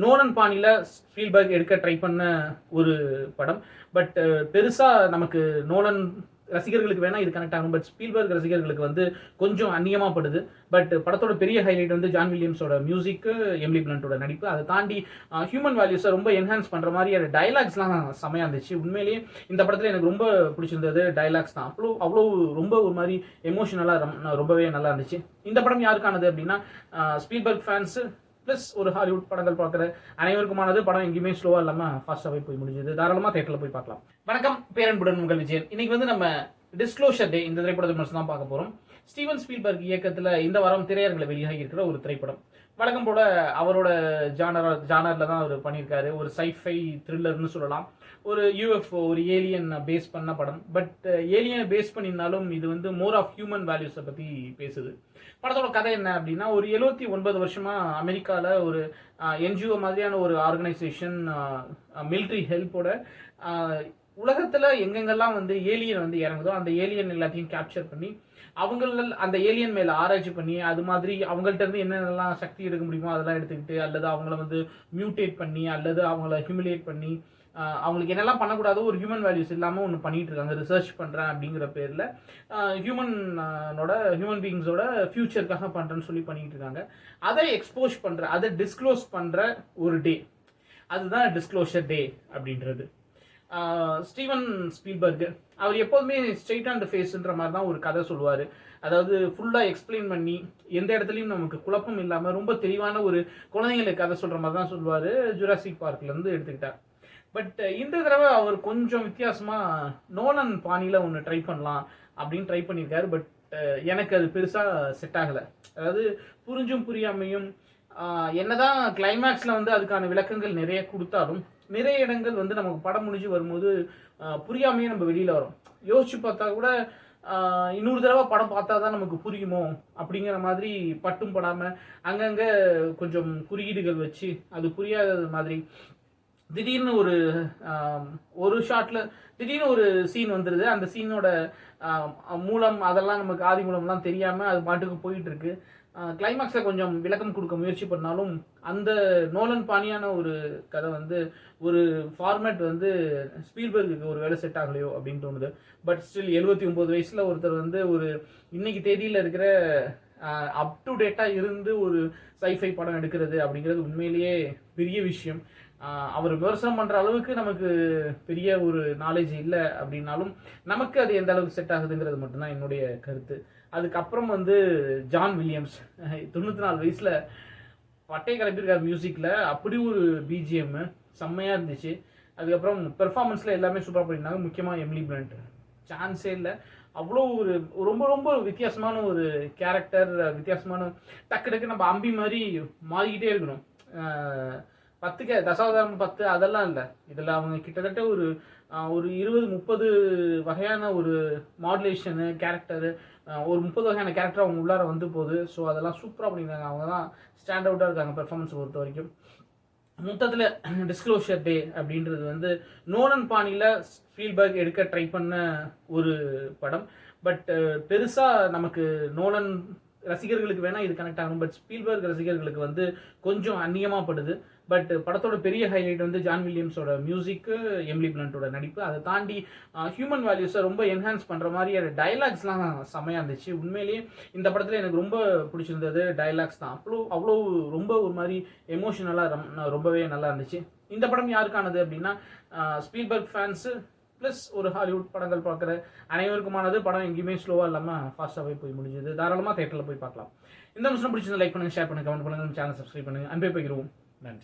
Nolan பாணியில் Spielberg எடுக்க try பண்ண ஒரு படம். பட் பெருசாக நமக்கு நோலன் ரசிகர்களுக்கு வேணால் இது கனெக்ட் ஆகும். பட் ஸ்பீல்பர்க் ரசிகர்களுக்கு வந்து கொஞ்சம் அந்நியமாக படுது. பட் படத்தோட பெரிய ஹைலைட் வந்து ஜான் வில்லியம்ஸோட மியூசிக்கு, எமிலி பிளண்டோட நடிப்பு. அதை தாண்டி ஹியூமன் வேல்யூஸை ரொம்ப என்ஹான்ஸ் பண்ணுற மாதிரி டைலாக்ஸ்லாம் செமையாக இருந்துச்சு. உண்மையிலேயே இந்த படத்தில் எனக்கு ரொம்ப பிடிச்சிருந்தது டைலாக்ஸ் தான். அவ்வளோ ரொம்ப ஒரு மாதிரி எமோஷனலாக ரொம்பவே நல்லா இருந்துச்சு. இந்த படம் யாருக்கானது அப்படின்னா ஸ்பீல்பர்க் ஃபேன்ஸு ப்ளஸ் ஒரு ஹாலிவுட் படங்கள் பார்க்குற அனைவருக்குமானது. படம் எங்கேயுமே ஸ்லோவாக இல்லாமல் ஃபாஸ்ட்டாகவே போய் முடிஞ்சது. தாராளமாக தேட்டரில் போய் பார்க்கலாம். வணக்கம், பேரன்புடன் உங்கள் விஜயன். இன்னைக்கு வந்து நம்ம டிஸ்க்ளோஷர் டே இந்த திரைப்படத்தை மட்டும் தான் பார்க்க போகிறோம். ஸ்டீவன் ஸ்பீல்பர்க் இயக்கத்தில் இந்த வாரம் திரையரங்கில் வெளியாகி இருக்கிற ஒரு திரைப்படம். வழக்கம் போல அவரோட ஜானரில் தான் அவர் பண்ணியிருக்காரு. ஒரு சைஃபை த்ரில்லர்னு சொல்லலாம். ஒரு யூஎஃப்ஓ, ஒரு ஏலியன் பேஸ் பண்ண படம். பட் ஏலியனை பேஸ் பண்ணியிருந்தாலும் இது வந்து மோர் ஆஃப் ஹியூமன் வேல்யூஸை பற்றி பேசுது. படத்தோட கதை என்ன அப்படின்னா, ஒரு 79 வருஷமாக அமெரிக்காவில் ஒரு என்ஜிஓ மாதிரியான ஒரு ஆர்கனைசேஷன் மிலிட்ரி ஹெல்ப்போட உலகத்தில் எங்கெங்கெல்லாம் வந்து ஏலியன் வந்து இறங்குதோ அந்த ஏலியன் எல்லாத்தையும் கேப்சர் பண்ணி அந்த ஏலியன் மேலே ஆராய்ச்சி பண்ணி அது மாதிரி அவங்கள்ட்ட இருந்து என்னென்னலாம் சக்தி எடுக்க முடியுமோ அதெல்லாம் எடுத்துக்கிட்டு, அல்லது அவங்கள வந்து மியூட்டேட் பண்ணி, அல்லது அவங்கள ஹியூமிலேட் பண்ணி, அவங்களுக்கு என்னெல்லாம் பண்ணக்கூடாதோ ஒரு ஹியூமன் வேல்யூஸ் இல்லாமல் ஒன்று பண்ணிகிட்டு இருக்காங்க. ரிசர்ச் பண்ணுறேன் அப்படிங்கிற பேரில் ஹியூமன் பீயிங்ஸோட ஃப்யூச்சருக்காக பண்ணுறேன்னு சொல்லி பண்ணிகிட்டு இருக்காங்க. அதை எக்ஸ்போஸ் பண்ணுற, அதை டிஸ்க்ளோஸ் பண்ணுற ஒரு டே, அதுதான் டிஸ்க்ளோஷர் டே அப்படின்றது. ஸ்டீவன் ஸ்பீல்பர்க் அவர் எப்போதுமே ஸ்ட்ரெயிட் ஆன் த ஃபேஸ்ன்ற மாதிரி தான் ஒரு கதை சொல்லுவார். அதாவது ஃபுல்லாக எக்ஸ்பிளைன் பண்ணி எந்த இடத்துலையும் நமக்கு குழப்பம் இல்லாமல் ரொம்ப தெளிவான ஒரு குழந்தைங்களுக்கு கதை சொல்கிற மாதிரி தான் சொல்லுவார். ஜுராசிக் பார்க்லேருந்து எடுத்துக்கிட்டார். பட் இந்த தடவை அவர் கொஞ்சம் வித்தியாசமாக நோலன் பாணியில் ஒன்று ட்ரை பண்ணலாம் அப்படின்னு ட்ரை பண்ணியிருக்காரு. பட் எனக்கு அது பெருசாக செட் ஆகலை. அதாவது புரிஞ்சும் புரியாமையும் என்னதான் கிளைமேக்ஸில் வந்து அதுக்கான விளக்கங்கள் நிறைய கொடுத்தாலும் நிறைய இடங்கள் வந்து நமக்கு படம் முடிஞ்சு வரும்போது புரியாமையே நம்ம வெளியில் வரோம். யோசிச்சு பார்த்தா கூட இன்னொரு தடவை படம் பார்த்தா தான் நமக்கு புரியுமோ அப்படிங்கிற மாதிரி பட்டும் படாமல் அங்கங்கே கொஞ்சம் குறியீடுகள் வச்சு அது புரியாதது மாதிரி திடீர்னு ஒரு ஷாட்டில் திடீர்னு ஒரு சீன் வந்துடுது. அந்த சீனோட மூலம் அதெல்லாம் நமக்கு ஆதி மூலம்லாம் தெரியாமல் அது பாட்டுக்கு போயிட்டு இருக்கு. கிளைமேக்ஸில் கொஞ்சம் விளக்கம் கொடுக்க முயற்சி பண்ணாலும் அந்த நோலன் பாணியான ஒரு கதை வந்து ஒரு ஃபார்மேட் வந்து ஸ்பீல்பர்க்கு ஒரு வேலை செட் ஆகலையோ அப்படின்னு தோணுது. பட் ஸ்டில் 79 வயசில் ஒருத்தர் வந்து ஒரு இன்னைக்கு தேதியில் இருக்கிற அப் டு டேட்டாக இருந்து ஒரு சைஃபை படம் எடுக்கிறது அப்படிங்கிறது உண்மையிலேயே பெரிய விஷயம். அவர் விமர்சனம் பண்ணுற அளவுக்கு நமக்கு பெரிய ஒரு நாலேஜ் இல்லை அப்படின்னாலும் நமக்கு அது எந்த அளவுக்கு செட் ஆகுதுங்கிறது மட்டும்தான் என்னுடைய கருத்து. அதுக்கப்புறம் வந்து ஜான் வில்லியம்ஸ் 94 வயசில் பட்டையை கிளப்பியிருக்கார் மியூசிக்கில். அப்படி ஒரு பிஜிஎம் செம்மையாக இருந்துச்சு. அதுக்கப்புறம் பெர்ஃபார்மன்ஸில் எல்லாமே சூப்பராக பண்ணியிருந்தாங்க. முக்கியமாக எமிலி பிளண்ட் சான்ஸே இல்லை. அவ்வளோ ஒரு ரொம்ப ரொம்ப வித்தியாசமான ஒரு கேரக்டர், வித்தியாசமான டக்கு நம்ம அம்பி மாதிரி மாறிக்கிட்டே இருக்கணும். 10 தசாவதாரம் 10 அதெல்லாம் இல்லை. இதில் அவங்க கிட்டத்தட்ட ஒரு 20-30 வகையான ஒரு மாடுலேஷனு கேரக்டரு, ஒரு 30 வகையான கேரக்டர் அவங்க உள்ளார வந்து போகுது. ஸோ அதெல்லாம் சூப்பராக பண்ணியிருக்காங்க. அவங்க தான் ஸ்டாண்ட் அவுட்டாக இருக்காங்க பெர்ஃபார்மன்ஸ் பொறுத்த வரைக்கும். மொத்தத்தில் டிஸ்க்ளோஷர் டே அப்படின்றது வந்து நோலன் பாணியில் ஸ்பீல்பர்க் எடுக்க ட்ரை பண்ண ஒரு படம். பட் பெருசாக நமக்கு நோலன் ரசிகர்களுக்கு வேணால் இது கனெக்ட் ஆகும். பட் ஸ்பீல்பர்க் ரசிகர்களுக்கு வந்து கொஞ்சம் அந்நியமாக படுது. பட் படத்தோட பெரிய ஹைலைட் வந்து ஜான் வில்லியம்ஸோட மியூசிக்கு, எமிலி பிளண்டோட நடிப்பு. அதை தாண்டி ஹியூமன் வேல்யூஸை ரொம்ப என்ஹான்ஸ் பண்ணுற மாதிரி டைலாக்ஸ்லாம் செம்மையாக இருந்துச்சு. உண்மையிலேயே இந்த படத்தில் எனக்கு ரொம்ப பிடிச்சிருந்தது டைலாக்ஸ் தான். அவ்வளோ ரொம்ப ஒரு மாதிரி எமோஷனலாக ரொம்பவே நல்லா இருந்துச்சு. இந்த படம் யாருக்கானது அப்படின்னா ஸ்பீல்பர்க் ஃபேன்ஸு ப்ளஸ் ஒரு ஹாலிவுட் படங்கள் பார்க்குற அனைவருக்குமானது. படம் எங்கேயுமே ஸ்லோவாக இல்லாமல் ஃபாஸ்ட்டாகவே போய் முடிஞ்சது. தாராளமாக தேட்டரில் போய் பார்க்கலாம். இந்த நிமிஷம் பிடிச்சிருந்தா லைக் பண்ணுங்கள், ஷேர் பண்ணுங்கள், கமெண்ட் பண்ணுங்கள், சேனல் சப்ஸ்கிரைப் பண்ணுங்கள். அன்பே போய்க்கிறோம். நன்றி.